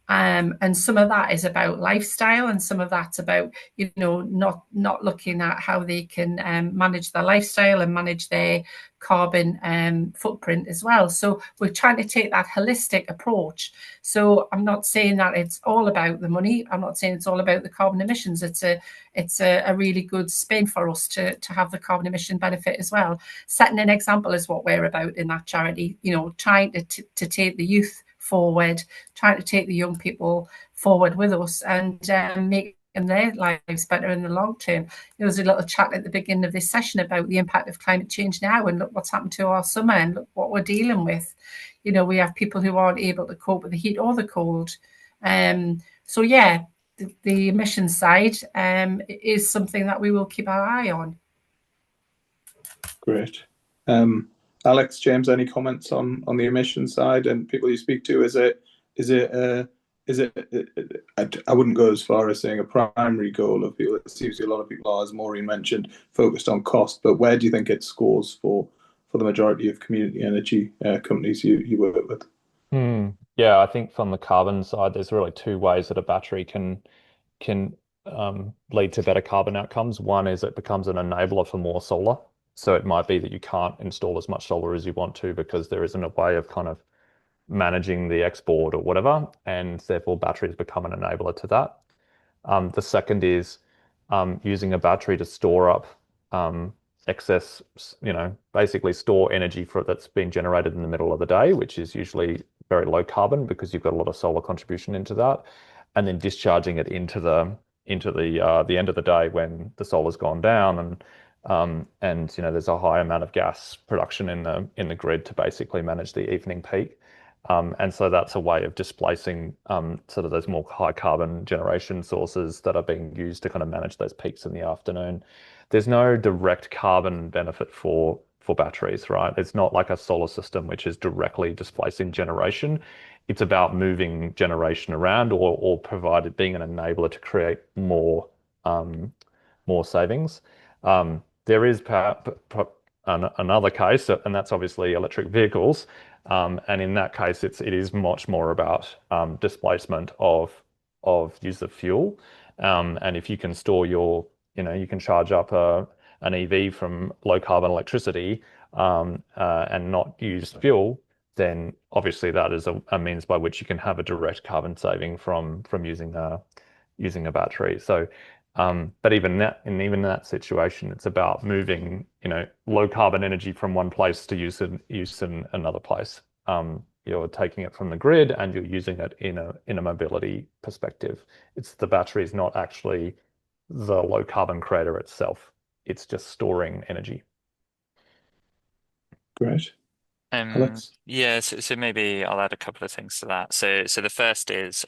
Speaker 3: And some of that is about lifestyle, and some of that's about, not looking at how they can manage their lifestyle and manage their carbon footprint as well. So we're trying to take that holistic approach. So I'm not saying that it's all about the money. I'm not saying it's all about the carbon emissions. It's a really good spin for us to have the carbon emission benefit as well. Setting an example is what we're about in that charity, trying to take the youth forward, trying to take the young people forward with us and make their lives better in the long term. There was a little chat at the beginning of this session about the impact of climate change now, and look what's happened to our summer and look what we're dealing with. We have people who aren't able to cope with the heat or the cold. So yeah, the emissions side is something that we will keep our eye on.
Speaker 1: Great. Alex, James, any comments on the emission side and people you speak to? Is it I wouldn't go as far as saying a primary goal of people. It seems to be a lot of people are, as Maureen mentioned, focused on cost. But where do you think it scores for the majority of community energy companies you work with?
Speaker 4: Yeah, I think from the carbon side, there's really two ways that a battery can lead to better carbon outcomes. One is it becomes an enabler for more solar. So it might be that you can't install as much solar as you want to because there isn't a way of kind of managing the export or whatever, and therefore batteries become an enabler to that. The second is using a battery to store up excess, basically store energy that's being generated in the middle of the day, which is usually very low carbon because you've got a lot of solar contribution into that, and then discharging it into the end of the day when the solar's gone down and there's a high amount of gas production in the grid to basically manage the evening peak. And so that's a way of displacing sort of those more high carbon generation sources that are being used to kind of manage those peaks in the afternoon. There's no direct carbon benefit for batteries, right? It's not like a solar system which is directly displacing generation. It's about moving generation around or provided being an enabler to create more savings. There is another case, and that's obviously electric vehicles. And in that case, it is much more about displacement of use of fuel. And if you can store you can charge up an EV from low carbon electricity and not use fuel, then obviously that is a means by which you can have a direct carbon saving from using a battery. So, but even in that situation, it's about moving, low carbon energy from one place to use in another place. You're taking it from the grid and you're using it in a mobility perspective. The battery is not actually the low carbon creator itself. It's just storing energy.
Speaker 1: Great. Alex?
Speaker 2: Yeah, so maybe I'll add a couple of things to that. So the first is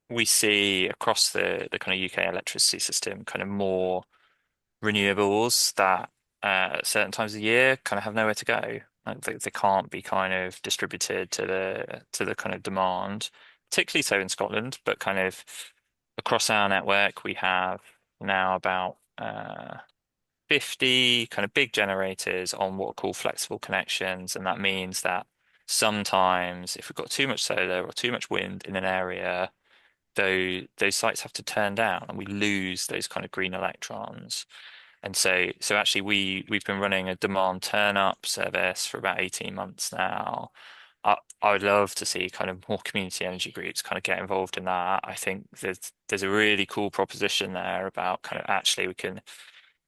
Speaker 2: we see across the kind of UK electricity system kind of more renewables that at certain times of the year kind of have nowhere to go. Like they can't be kind of distributed to the kind of demand, particularly so in Scotland, but kind of across our network we have now about 50 kind of big generators on what are called flexible connections, and that means that sometimes if we've got too much solar or too much wind in an area, those sites have to turn down and we lose those kind of green electrons. And so actually we've been running a demand turn up service for about 18 months now. I would love to see kind of more community energy groups kind of get involved in that. I think there's a really cool proposition there about kind of actually we can,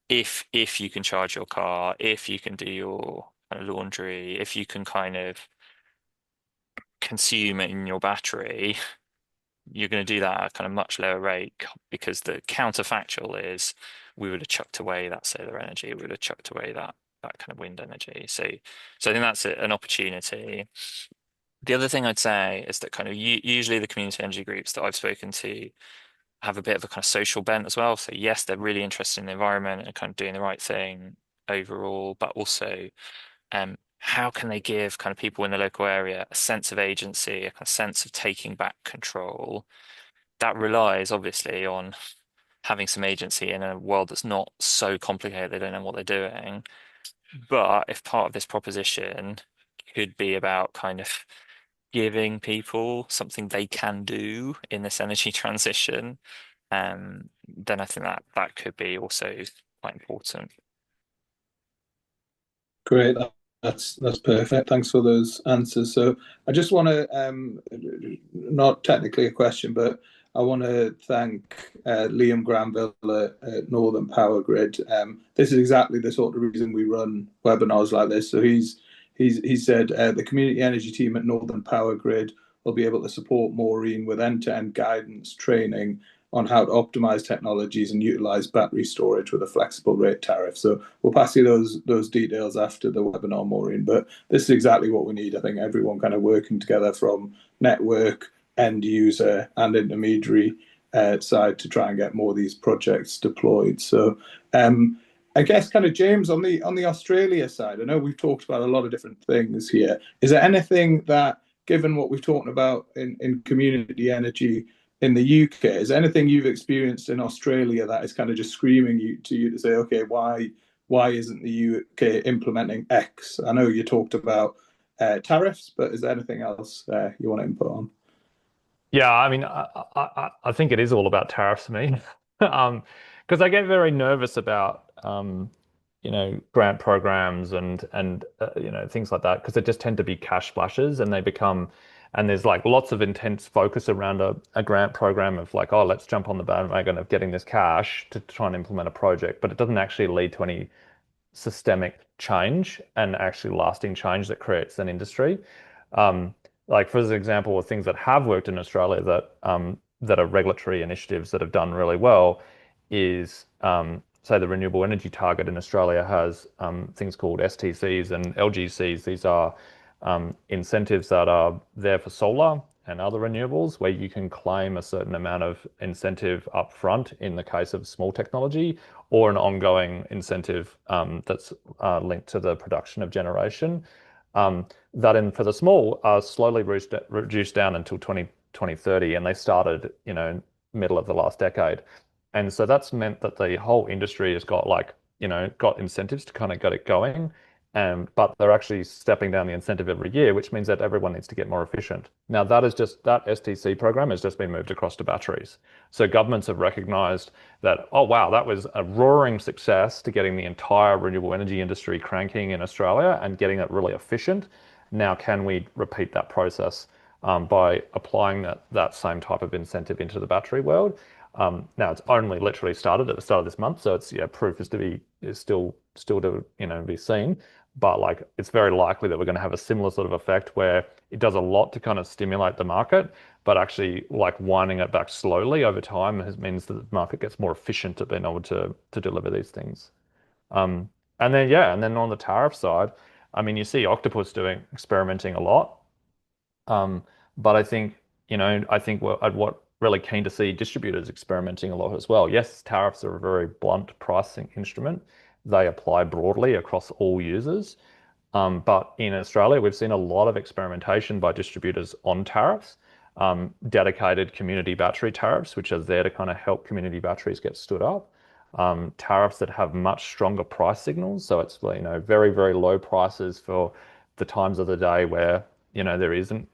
Speaker 2: if you can charge your car, if you can do your kind of laundry, if you can kind of consume it in your battery, you're going to do that at kind of much lower rate, because the counterfactual is we would have chucked away that solar energy, we would have chucked away that kind of wind energy. So I think that's an opportunity. The other thing I'd say is that kind of usually the community energy groups that I've spoken to have a bit of a kind of social bent as well. So yes, they're really interested in the environment and kind of doing the right thing overall, but also how can they give kind of people in the local area a sense of agency, a kind of sense of taking back control? That relies obviously on having some agency in a world that's not so complicated, they don't know what they're doing. But if part of this proposition could be about kind of giving people something they can do in this energy transition, then I think that could be also quite important.
Speaker 1: Great. That's perfect. Thanks for those answers. So I just want to, not technically a question, but I want to thank Liam Granville at Northern Power Grid. This is exactly the sort of reason we run webinars like this. So he said the community energy team at Northern Power Grid will be able to support Maureen with end-to-end guidance training on how to optimize technologies and utilize battery storage with a flexible rate tariff. So we'll pass you those details after the webinar, Maureen. But this is exactly what we need. I think everyone kind of working together from network, end user, and intermediary side to try and get more of these projects deployed. So I guess kind of James, on the Australia side, I know we've talked about a lot of different things here. Is there anything that, given what we've talked about in community energy in the UK, is there anything you've experienced in Australia that is kind of just screaming to you to say, okay, why isn't the UK implementing X? I know you talked about tariffs, but is there anything else you want to input on?
Speaker 4: Yeah, I mean, I think it is all about tariffs to me, because I get very nervous about grant programs and things like that, because they just tend to be cash splashes and and there's like lots of intense focus around a grant program of like, oh, let's jump on the bandwagon of getting this cash to try and implement a project, but it doesn't actually lead to any systemic change and actually lasting change that creates an industry. Like for example, of things that have worked in Australia that are regulatory initiatives that have done really well is say the renewable energy target in Australia has things called STCs and LGCs. These are incentives that are there for solar and other renewables, where you can claim a certain amount of incentive upfront in the case of small technology, or an ongoing incentive that's linked to the production of generation. That in for the small are slowly reduced down until 2030, and they started, middle of the last decade. And so that's meant that the whole industry has got got incentives to kind of get it going. But they're actually stepping down the incentive every year, which means that everyone needs to get more efficient. Now, that STC program has just been moved across to batteries. So governments have recognized that, oh, wow, that was a roaring success to getting the entire renewable energy industry cranking in Australia and getting it really efficient. Now, can we repeat that process by applying that same type of incentive into the battery world? Now it's only literally started at the start of this month, so it's proof is still to be seen. But like it's very likely that we're going to have a similar sort of effect where it does a lot to kind of stimulate the market, but actually like winding it back slowly over time means that the market gets more efficient at being able to deliver these things. And then on the tariff side, I mean, you see Octopus experimenting a lot. But I think, what really keen to see distributors experimenting a lot as well. Yes, tariffs are a very blunt pricing instrument. They apply broadly across all users. But in Australia, we've seen a lot of experimentation by distributors on tariffs, dedicated community battery tariffs, which are there to kind of help community batteries get stood up. Tariffs that have much stronger price signals. So it's, very, very low prices for the times of the day where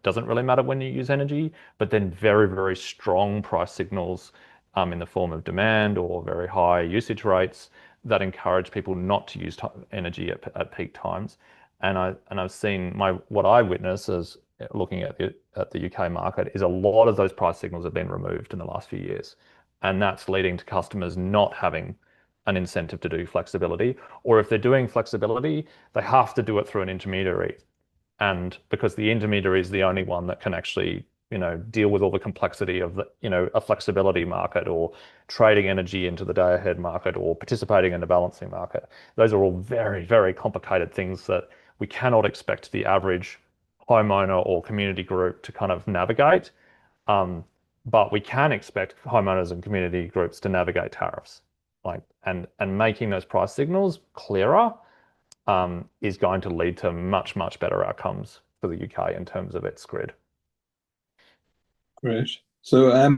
Speaker 4: doesn't really matter when you use energy, but then very, very strong price signals in the form of demand or very high usage rates that encourage people not to use energy at peak times. And I've seen what I witness as looking at the UK market is a lot of those price signals have been removed in the last few years, and that's leading to customers not having an incentive to do flexibility, or if they're doing flexibility, they have to do it through an intermediary. And because the intermediary is the only one that can actually, deal with all the complexity of a flexibility market or trading energy into the day ahead market or participating in the balancing market. Those are all very, very complicated things that we cannot expect the average homeowner or community group to kind of navigate. But we can expect homeowners and community groups to navigate tariffs, and making those price signals clearer is going to lead to much, much better outcomes for the UK in terms of its grid.
Speaker 1: Great. So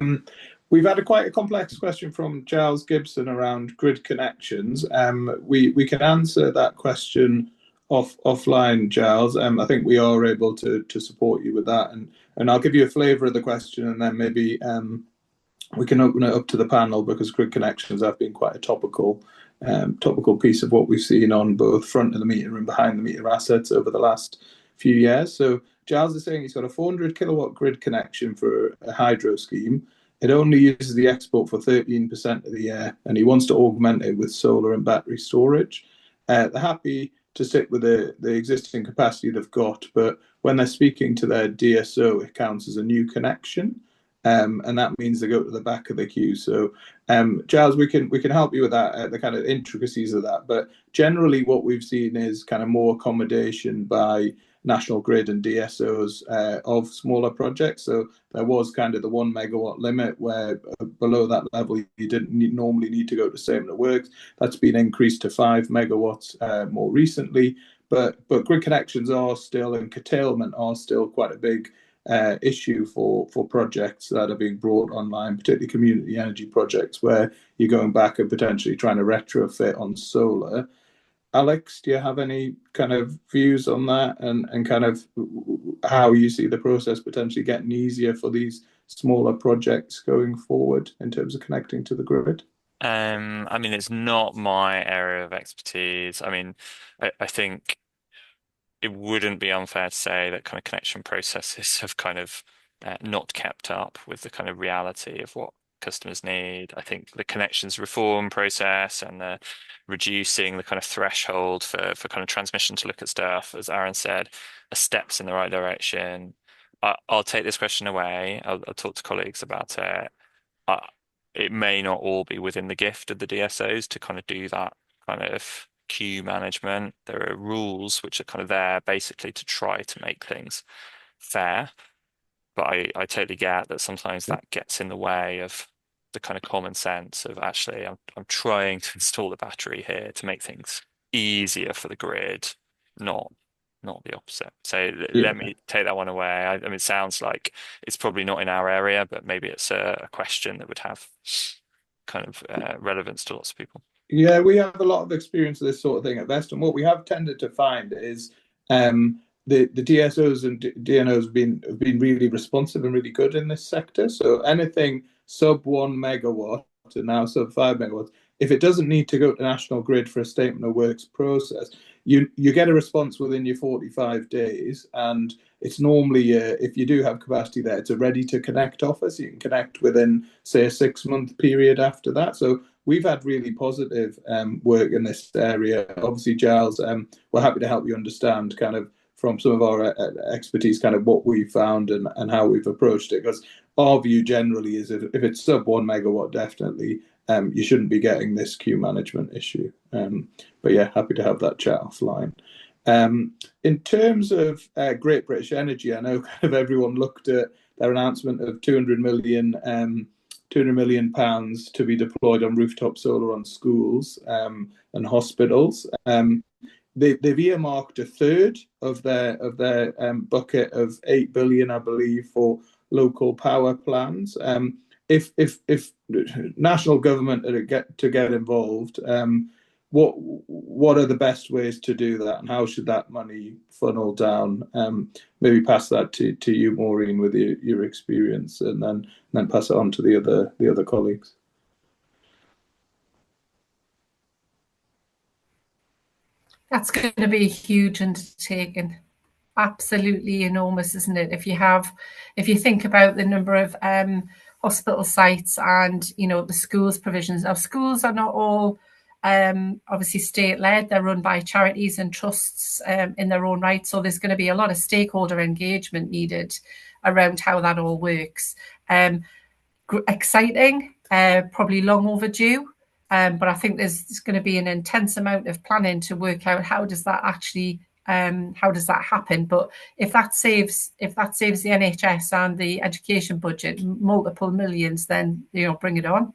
Speaker 1: we've had quite a complex question from Giles Gibson around grid connections. We can answer that question offline, Giles. I think we are able to support you with that, and I'll give you a flavour of the question, and then maybe we can open it up to the panel, because grid connections have been quite a topical piece of what we've seen on both front of the meter and behind the meter assets over the last few years. So Giles is saying he's got a 400 kilowatt grid connection for a hydro scheme. It only uses the export for 13% of the year, and he wants to augment it with solar and battery storage. They're happy to stick with the existing capacity they've got, but when they're speaking to their DSO, it counts as a new connection. And that means they go to the back of the queue. So, Giles, we can help you with that, the kind of intricacies of that. But generally, what we've seen is kind of more accommodation by National Grid and DSOs of smaller projects. So there was kind of the 1 megawatt limit, where below that level you didn't normally need to go to statement of works. That's been increased to 5 megawatts more recently. But grid connections are still, and curtailment are still quite a big issue for projects that are being brought online, particularly community energy projects where you're going back and potentially trying to retrofit on solar. Alex, do you have any kind of views on that, and kind of how you see the process potentially getting easier for these smaller projects going forward in terms of connecting to the grid?
Speaker 2: I mean, it's not my area of expertise. I mean, I think it wouldn't be unfair to say that kind of connection processes have kind of not kept up with the kind of reality of what customers need. I think the connections reform process and the reducing the kind of threshold for kind of transmission to look at stuff, as Aaron said, are steps in the right direction. I'll take this question away. I'll talk to colleagues about it. It may not all be within the gift of the DSOs to kind of do that kind of queue management. There are rules which are kind of there basically to try to make things fair. But I totally get that sometimes that gets in the way of the kind of common sense of actually I'm trying to install the battery here to make things easier for the grid, not the opposite. So
Speaker 1: Yeah.
Speaker 2: let me take that one away. I mean, it sounds like it's probably not in our area, but maybe it's a question that would have kind of relevance to lots of people.
Speaker 1: Yeah, we have a lot of experience of this sort of thing at Best, and what we have tended to find is the DSOs and DNOs have been really responsive and really good in this sector. So anything sub 1 megawatt and now sub 5 megawatts, if it doesn't need to go to National Grid for a statement of works process, you get a response within your 45 days, and it's normally if you do have capacity there, it's a ready to connect offer, so you can connect within say a 6 month period after that. So we've had really positive work in this area. Obviously, Giles, we're happy to help you understand kind of from some of our expertise, kind of what we found and how we've approached it. Because our view generally is if it's sub 1 megawatt, definitely you shouldn't be getting this queue management issue. But yeah, happy to have that chat offline. In terms of Great British Energy, I know kind of everyone looked at their announcement of 200 million £200 million to be deployed on rooftop solar on schools and hospitals. They've earmarked a third of their bucket of 8 billion, I believe, for local power plans. If national government are to get involved, what are the best ways to do that, and how should that money funnel down? Maybe pass that to you, Maureen, with your experience, and then pass it on to the other colleagues.
Speaker 3: That's going to be a huge undertaking. Absolutely enormous, isn't it? If you think about the number of hospital sites and the schools provisions. Now, schools are not all obviously state-led. They're run by charities and trusts in their own right. So there's going to be a lot of stakeholder engagement needed around how that all works. Exciting, probably long overdue. But I think there's going to be an intense amount of planning to work out how does that happen. But if that saves the NHS and the education budget multiple millions, then bring it on.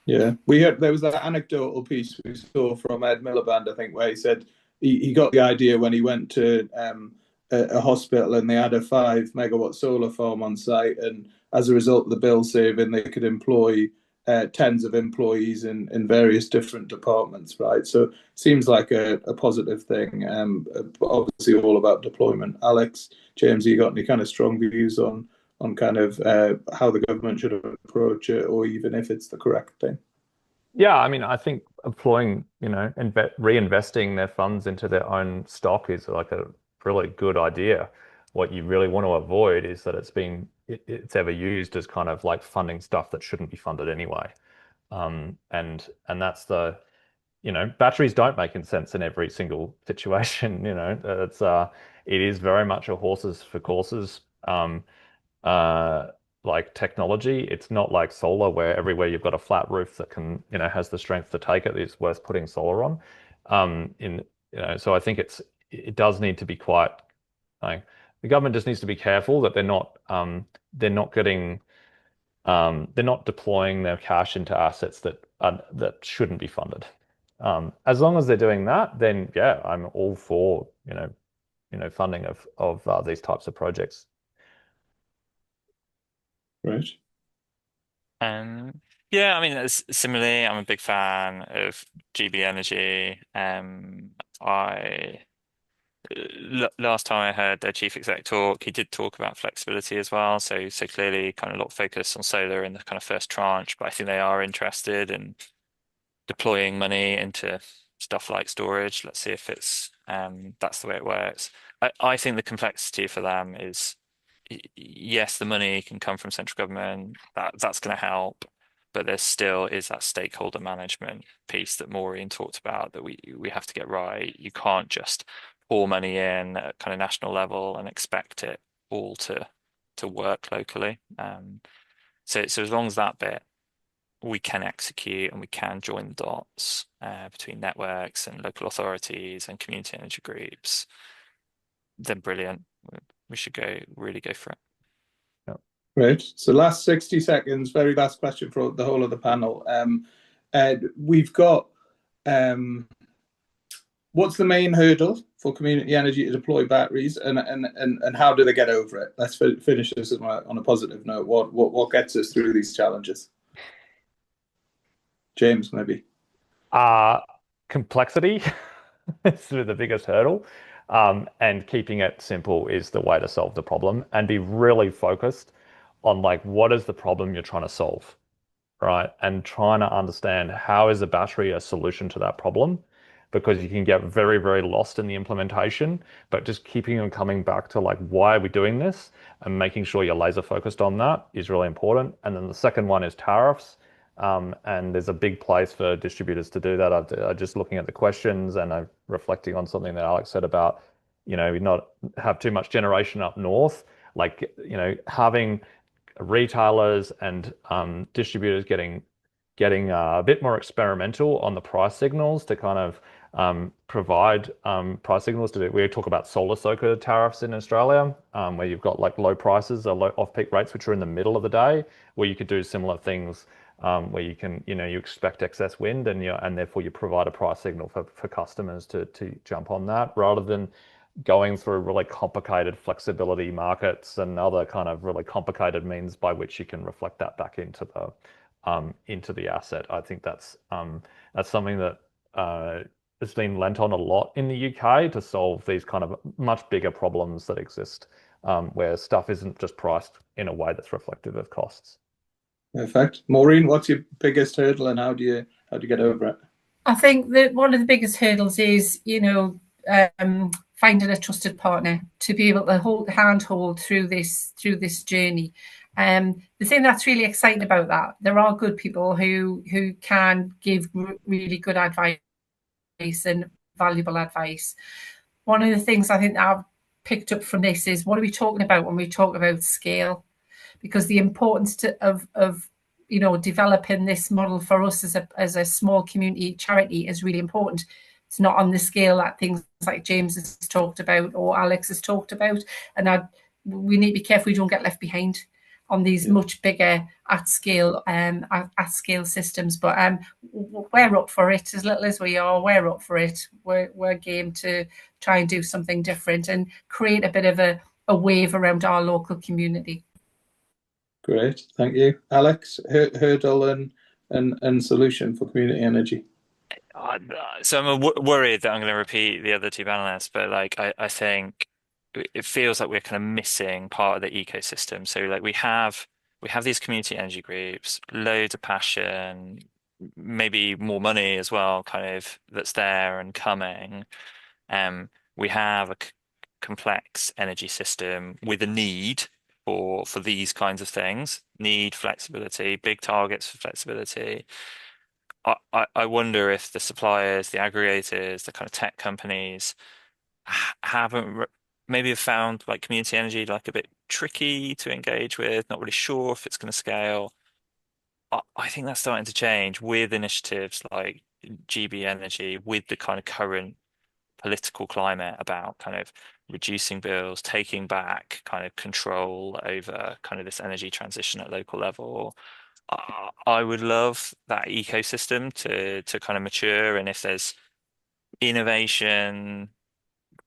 Speaker 1: Yeah, there was that anecdotal piece we saw from Ed Miliband, I think, where he said he got the idea when he went to a hospital and they had a 5 megawatt solar farm on site, and as a result of the bill saving, they could employ tens of employees in various different departments, right? So it seems like a positive thing. Obviously, all about deployment. Alex, James, you got any kind of strong views on kind of how the government should approach it, or even if it's the correct thing?
Speaker 4: Yeah, I mean, I think employing, and reinvesting their funds into their own stock is like a really good idea. What you really want to avoid is that it's ever used as kind of like funding stuff that shouldn't be funded anyway. And that's batteries don't make sense in every single situation. It is very much a horses for courses like technology. It's not like solar where everywhere you've got a flat roof that can has the strength to take it. It's worth putting solar on. So I think it does need to be quite like the government just needs to be careful that they're not deploying their cash into assets that shouldn't be funded. As long as they're doing that, then yeah, I'm all for funding of these types of projects.
Speaker 1: Right.
Speaker 2: Yeah, I mean, similarly, I'm a big fan of GB Energy. Last time I heard their chief exec talk, he did talk about flexibility as well. So clearly, kind of a lot of focus on solar in the kind of first tranche, but I think they are interested in deploying money into stuff like storage. Let's see if that's the way it works. I think the complexity for them is, yes, the money can come from central government. That's going to help, but there still is that stakeholder management piece that Maureen talked about that we have to get right. You can't just pour money in at kind of national level and expect it all to work locally. So as long as that bit we can execute and we can join the dots between networks and local authorities and community energy groups, then brilliant. We should really go for it.
Speaker 1: Great. So last 60 seconds, very last question for the whole of the panel. We've got, what's the main hurdle for community energy to deploy batteries, and how do they get over it? Let's finish this on a positive note. What gets us through these challenges? James, maybe.
Speaker 4: Complexity is sort of the biggest hurdle. And keeping it simple is the way to solve the problem, and be really focused on like, what is the problem you're trying to solve, right? And trying to understand how is a battery a solution to that problem, because you can get very, very lost in the implementation, but just keeping on coming back to like, why are we doing this? And making sure you're laser focused on that is really important. And then the second one is tariffs. And there's a big place for distributors to do that. I'm just looking at the questions, and I'm reflecting on something that Alex said about, not have too much generation up north, like, having retailers and distributors getting a bit more experimental on the price signals to kind of provide price signals to do. We talk about solar soaker tariffs in Australia, where you've got like low prices or low off-peak rates, which are in the middle of the day, where you could do similar things, where you can, you expect excess wind, and therefore you provide a price signal for customers to jump on that, rather than going through really complicated flexibility markets and other kind of really complicated means by which you can reflect that back into the asset. I think that's something that has been lent on a lot in the UK to solve these kind of much bigger problems that exist, where stuff isn't just priced in a way that's reflective of costs.
Speaker 1: Perfect. Maureen, what's your biggest hurdle, and how do you get over it?
Speaker 3: I think that one of the biggest hurdles is, finding a trusted partner to be able to handhold through this journey. The thing that's really exciting about that, there are good people who can give really good advice and valuable advice. One of the things I think that I've picked up from this is, what are we talking about when we talk about scale? Because the importance of developing this model for us as a small community charity is really important. It's not on the scale that things like James has talked about or Alex has talked about, and we need to be careful we don't get left behind on these much bigger at scale systems. But we're up for it. As little as we are, we're up for it. We're game to try and do something different and create a bit of a wave around our local community.
Speaker 1: Great, thank you. Alex, hurdle and solution for community energy.
Speaker 2: So I'm worried that I'm going to repeat the other two panelists, but like I think it feels like we're kind of missing part of the ecosystem. So like we have these community energy groups, loads of passion, maybe more money as well, kind of that's there and coming. We have a complex energy system with a need for these kinds of things, need flexibility, big targets for flexibility. I wonder if the suppliers, the aggregators, the kind of tech companies haven't maybe have found like community energy like a bit tricky to engage with, not really sure if it's going to scale. I think that's starting to change with initiatives like GB Energy, with the kind of current political climate about kind of reducing bills, taking back kind of control over kind of this energy transition at local level. I would love that ecosystem to kind of mature, and if there's innovation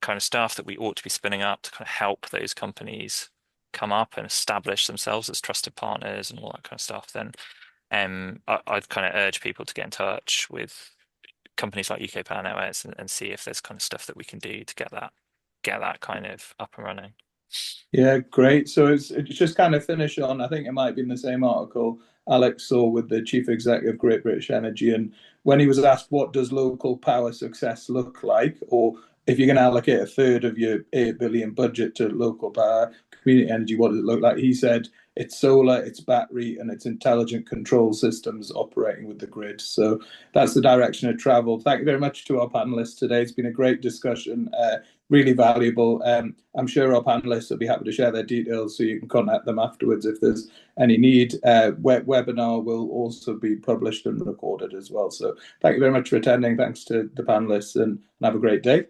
Speaker 2: kind of stuff that we ought to be spinning up to kind of help those companies come up and establish themselves as trusted partners and all that kind of stuff, then I'd kind of urge people to get in touch with companies like UK Power Networks and see if there's kind of stuff that we can do to get that kind of up and running.
Speaker 1: Yeah, great. So it's just kind of finish on, I think it might be in the same article Alex saw with the chief executive of Great British Energy, and when he was asked what does local power success look like, or if you're going to allocate a third of your 8 billion budget to local power, community energy, what does it look like? He said it's solar, it's battery, and it's intelligent control systems operating with the grid. So that's the direction of travel. Thank you very much to our panelists today. It's been a great discussion. really valuable. I'm sure our panelists will be happy to share their details, so you can contact them afterwards if there's any need. Webinar will also be published and recorded as well. So thank you very much for attending. Thanks to the panelists, and have a great day.